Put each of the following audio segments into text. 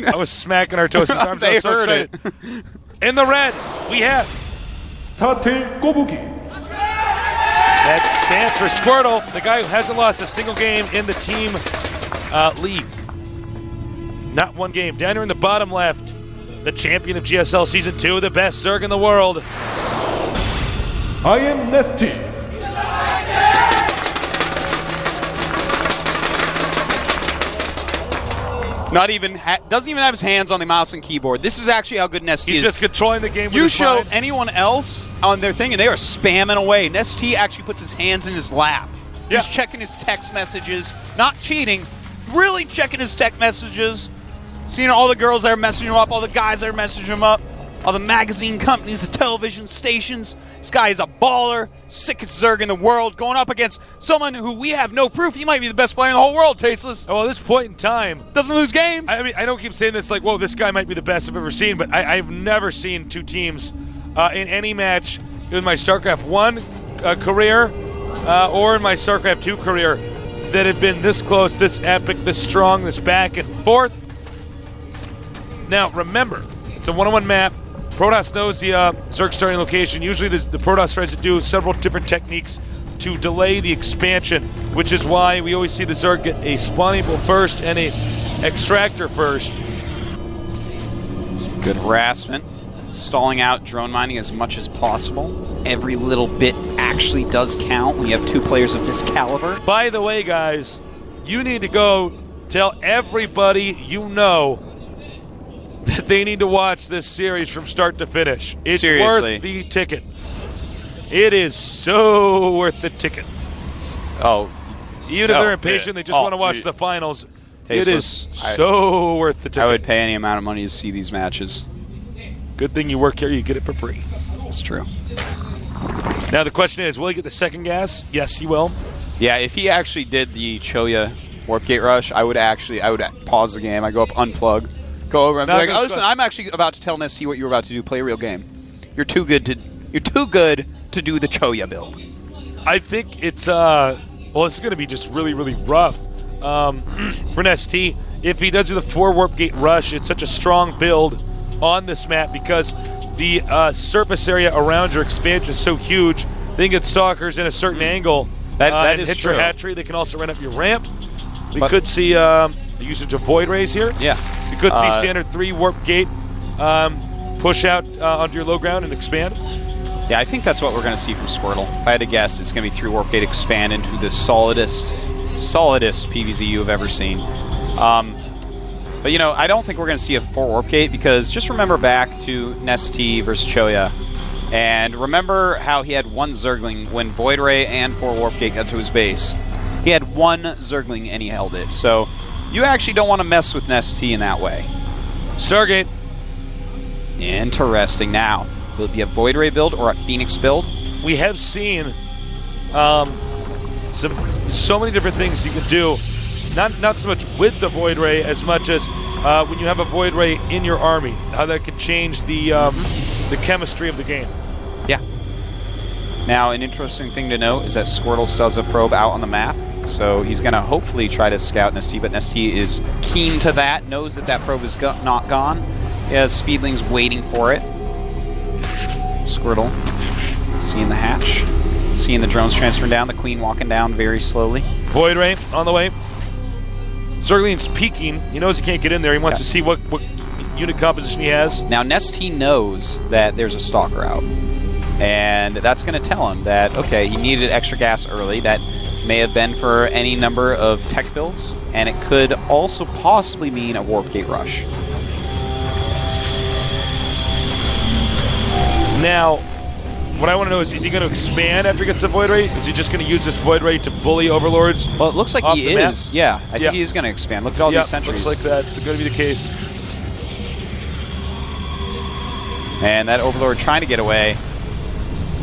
I was smacking our toasters arms. I was so excited. In the red, we have StarTale 꼬부기. That stands for Squirtle, the guy who hasn't lost a single game in the team league. Not one game. Down here in the bottom left, the champion of GSL Season 2, the best Zerg in the world. I am Nesty. Not even doesn't even have his hands on the mouse and keyboard. This is actually how good Nesty is. He's just controlling the game with you his show mind. anyone else on their thing, and they are spamming away. Nesty actually puts his hands in his lap. Yeah. He's checking his text messages, not cheating, really checking his text messages. Seeing all the girls that are messaging him up, all the guys that are messaging him up, all the magazine companies, the television stations. This guy is a baller, sickest Zerg in the world, going up against someone who we have no proof he might be the best player in the whole world, Tasteless. Oh, at this point in time, doesn't lose games. I mean, I don't keep saying this like, whoa, this guy might be the best I've ever seen, but I've never seen two teams in any match in my StarCraft 1 career or in my StarCraft 2 career that have been this close, this epic, this strong, this back and forth. Now, remember, it's a one-on-one map. Protoss knows the Zerg starting location. Usually the Protoss tries to do several different techniques to delay the expansion, which is why we always see the Zerg get a spawning pool first and a extractor first. Some good harassment. Stalling out drone mining as much as possible. Every little bit actually does count when you have two players of this caliber. By the way, guys, you need to go tell everybody you know that they need to watch this series from start to finish. It's Seriously. worth the ticket. It is so worth the ticket. Oh. Even if they're impatient, they just want to watch the finals. Tasteless. It is so worth the ticket. I would pay any amount of money to see these matches. Good thing you work here, you get it for free. That's true. Now the question is, will he get the second gas? Yes, he will. Yeah, if he actually did the Choya Warp Gate Rush, I would pause the game. I go up, unplug, go over, and be like, oh, listen, I'm actually about to tell Nesty what you were about to do. Play a real game. You're too good to do the Choya build. I think it's well, it's going to be just really, really rough for Nesty. If he does do the 4 Warp Gate Rush, it's such a strong build on this map because the surface area around your expansion is so huge. They can get stalkers in a certain angle that is hit true. your hatchery. They can also run up your ramp. We could see the usage of Void Rays here. Yeah. We could see standard 3 Warp Gate push out onto your low ground and expand. Yeah, I think that's what we're going to see from Squirtle. If I had to guess, it's going to be 3 Warp Gate expand into the solidest PvZ you have ever seen. But, you know, I don't think we're going to see a 4 Warp Gate because just remember back to Nesty versus Choya. And remember how he had 1 Zergling when Void Ray and 4 Warp Gate got to his base. He had 1 Zergling and he held it. So you actually don't want to mess with Nesty in that way. Stargate. Interesting. Now, will it be a Void Ray build or a Phoenix build? We have seen so many different things you can do. Not so much with the Void Ray as much as when you have a Void Ray in your army, how that can change the chemistry of the game. Yeah. Now, an interesting thing to note is that Squirtle still has a probe out on the map, so he's going to hopefully try to scout Nesty, but Nesty is keen to that, knows that that probe is not gone. He has Speedlings waiting for it. Squirtle seeing the hatch, seeing the drones transferring down, the Queen walking down very slowly. Void Ray on the way. Zergling's peeking. He knows he can't get in there. He wants to see what unit composition he has. Now, Nesty knows that there's a Stalker out. And that's going to tell him that, okay, he needed extra gas early. That may have been for any number of tech builds. And it could also possibly mean a Warp Gate Rush. Now, what I want to know is he going to expand after he gets the Void Ray? Is he just going to use this Void Ray to bully Overlords? Well, it looks like he is. Yeah, I think he is going to expand. Look at all these sentries. Looks like that's going to be the case. And that Overlord trying to get away.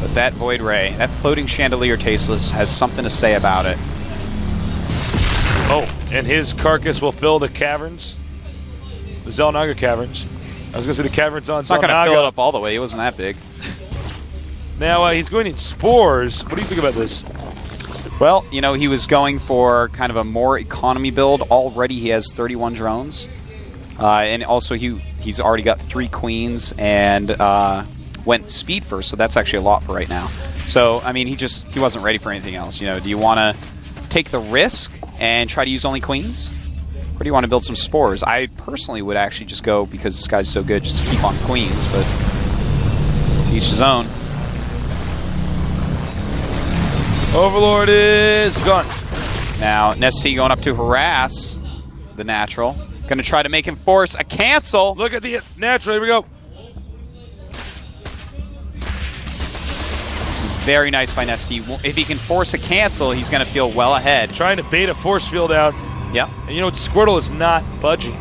But that Void Ray, that floating chandelier Tasteless, has something to say about it. Oh, and his carcass will fill the caverns. The Xel'Naga caverns. I was going to say the caverns on Xel'Naga. It's not going to fill it up all the way. He wasn't that big. Now, he's going in spores. What do you think about this? Well, you know, he was going for kind of a more economy build. Already he has 31 drones. And also he's already got 3 queens and went speed first, so that's actually a lot for right now. So I mean, he wasn't ready for anything else. You know, do you want to take the risk and try to use only queens, or do you want to build some spores? I personally would actually just go, because this guy's so good, just to keep on queens, but each his own. Overlord is gone. Now Nesty going up to harass the natural. Going to try to make him force a cancel. Look at the natural. Here we go. This is very nice by Nesty. If he can force a cancel, he's going to feel well ahead. Trying to bait a force field out. Yep. And you know what? Squirtle is not budging.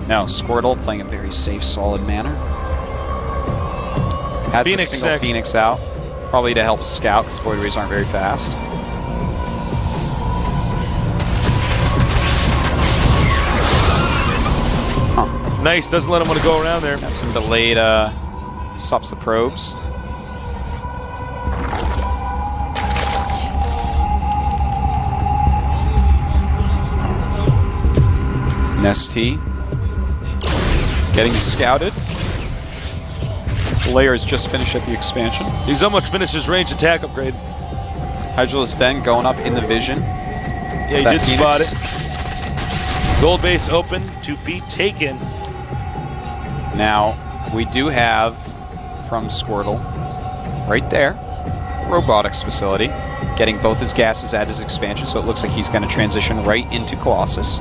No, Squirtle playing a very safe, solid manner. Has Phoenix a single 6. Phoenix out. Probably to help scout, because Void Rays aren't very fast. Nice, doesn't let him want to go around there. Got some delayed, stops the probes. Nesty getting scouted. Layers just finished at the expansion. He's almost finished his range attack upgrade. Hydralis Den going up in the vision. Yeah, he did spot it. Gold base open to be taken. Now, we do have, from Squirtle, right there, robotics facility, getting both his gases at his expansion, so it looks like he's going to transition right into Colossus.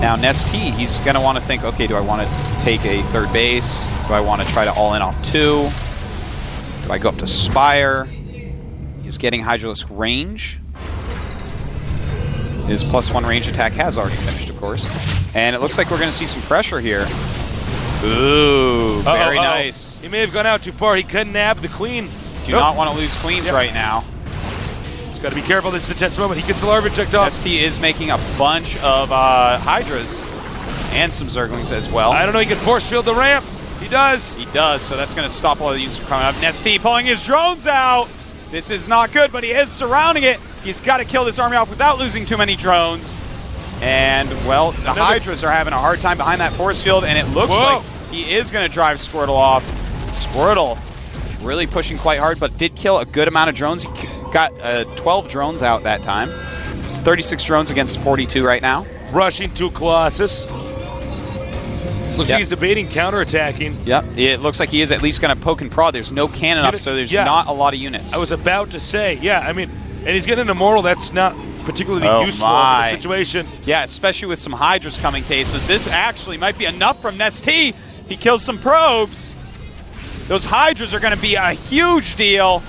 Now, Nesty, he's going to want to think, okay, do I want to take a third base? Do I want to try to all-in off 2? Do I go up to Spire? He's getting Hydralisk range. His +1 range attack has already finished, of course. And it looks like we're going to see some pressure here. Ooh, very nice. He may have gone out too far. He couldn't nab the queen. Do not want to lose queens right now. Got to be careful. This is a tense moment. He gets the larva checked off. ST is making a bunch of Hydras and some Zerglings as well. I don't know. He can force field the ramp. He does. He does, so that's going to stop all the units from coming up. Nesty pulling his drones out. This is not good, but he is surrounding it. He's got to kill this army off without losing too many drones. And, well, the Hydras are having a hard time behind that force field, and it looks like he is going to drive Squirtle off. Squirtle really pushing quite hard, but did kill a good amount of drones. He got 12 drones out that time. It's 36 drones against 42 right now. Rushing to Colossus. Looks like he's debating counterattacking. Yep, it looks like he is at least going to poke and prod. There's no cannon up, so there's not a lot of units. I was about to say, I mean, and he's getting a mortal that's not particularly useful in the situation. Yeah, especially with some Hydras coming to Aces. This actually might be enough from Nesty. If he kills some probes, those Hydras are going to be a huge deal.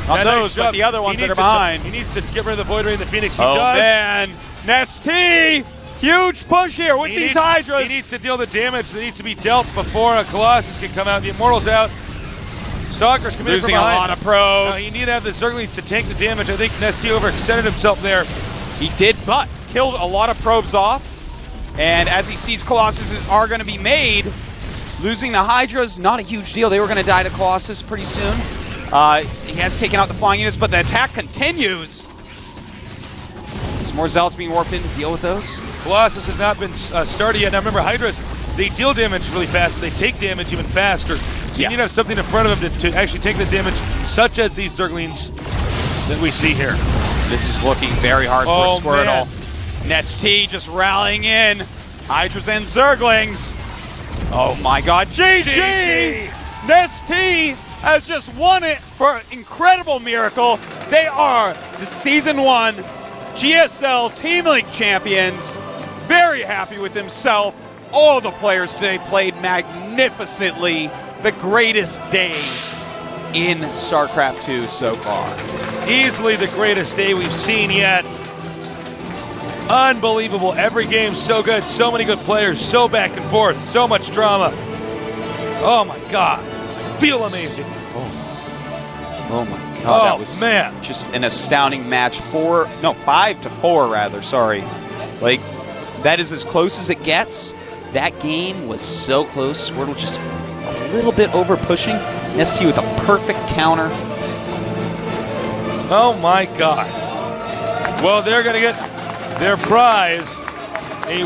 Not those, but the other ones that are behind. He needs to get rid of the Void Ray and the Phoenix. He does. Oh, man. Nesty! Huge push here with these Hydras. He needs to deal the damage that needs to be dealt before a Colossus can come out. The Immortal's out. Stalker's coming in from behind. Losing a lot of probes. No, you need to have the Zerglings to tank the damage. I think Nesty overextended himself there. He did, but killed a lot of probes off. And as he sees Colossuses are going to be made, losing the Hydras, not a huge deal. They were going to die to Colossus pretty soon. He has taken out the flying units, but the attack continues. There's more Zealots being warped in to deal with those. Colossus has not been started yet. Now remember, Hydras, they deal damage really fast, but they take damage even faster. So you need to have something in front of them to actually take the damage, such as these Zerglings that we see here. This is looking very hard for Squirtle. Nesty just rallying in. Hydras and Zerglings. Oh my god, GG! Nesty has just won it for an incredible miracle. They are the Season 1 GSL Team League champions. Very happy with himself. All the players today played magnificently. The greatest day in StarCraft 2 so far. Easily the greatest day we've seen yet. Unbelievable. Every game so good. So many good players. So back and forth. So much drama. Oh my god. I feel amazing. Oh my god. That was man. Just an astounding match. 5-4 rather. Sorry. Like, that is as close as it gets. That game was so close. Squirtle just a little bit over pushing. Nesty with a perfect counter. Oh my god. Well, they're going to get their prize a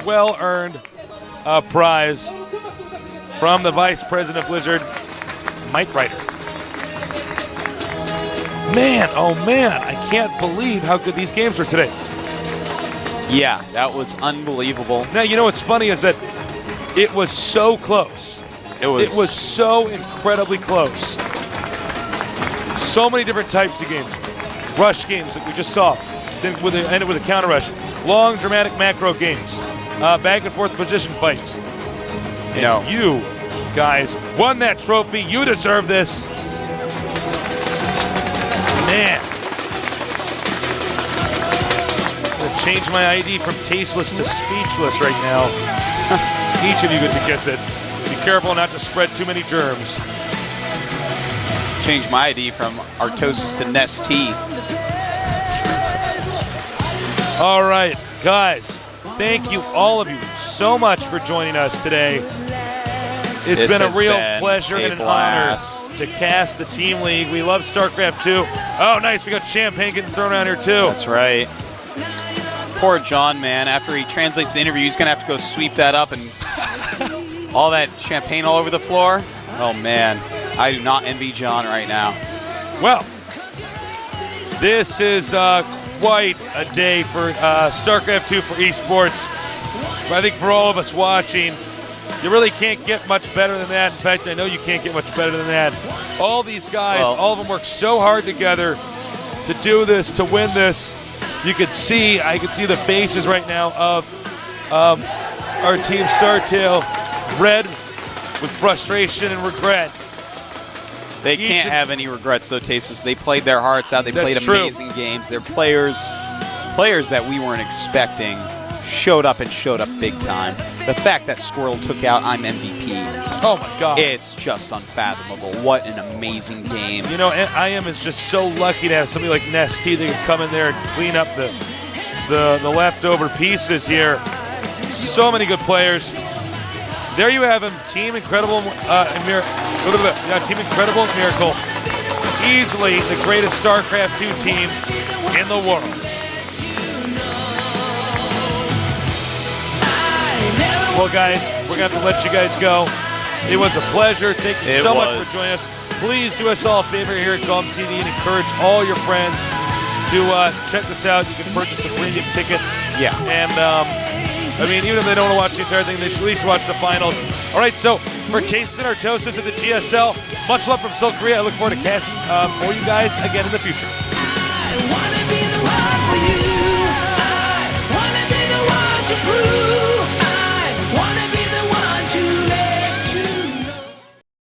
well-earned prize from the Vice President of Blizzard, Mike Ryder. Man, oh man, I can't believe how good these games were today. Yeah, that was unbelievable. Now, you know what's funny is that it was so close. It was so incredibly close. So many different types of games. Rush games that we just saw. Then ended with a counter rush. Long, dramatic macro games. Back and forth position fights. And you guys won that trophy. You deserve this. Man. I'm going to change my ID from tasteless to speechless right now. Each of you get to kiss it. Be careful not to spread too many germs. Change my ID from Artosis to Nestea. All right, guys. Thank you, all of you, so much for joining us today. It's been a real pleasure and an honor to cast the Team League. We love StarCraft 2. Oh, nice. We got champagne getting thrown around here, too. That's right. Poor John, man. After he translates the interview, he's going to have to go sweep that up and all that champagne all over the floor. Oh, man. I do not envy John right now. Well, this is quite a day for StarCraft 2 for esports. But I think for all of us watching, you really can't get much better than that. In fact, I know you can't get much better than that. All these guys, all of them work so hard together to do this, to win this. I can see the faces right now of our team StarTale, red with frustration and regret. They can't have any regrets, though, Tasus. They played their hearts out. They played amazing games. They're players that we weren't expecting, showed up big time. The fact that Squirrel took out I'm MVP. Oh, my God. It's just unfathomable. What an amazing game. You know, IM is just so lucky to have somebody like Nestea that can come in there and clean up the leftover pieces here. So many good players. There you have him, Team Incredible Team Incredible Miracle. Easily the greatest StarCraft 2 team in the world. Well, guys, we're going to have to let you guys go. It was a pleasure. Thank you so much for joining us. Please do us all a favor here at Golden TV and encourage all your friends to check this out. You can purchase a premium ticket. Yeah. And, I mean, even if they don't want to watch the entire thing, they should at least watch the finals. All right, so for Tastes and Artosis at the GSL, much love from South Korea. I look forward to casting for you guys again in the future.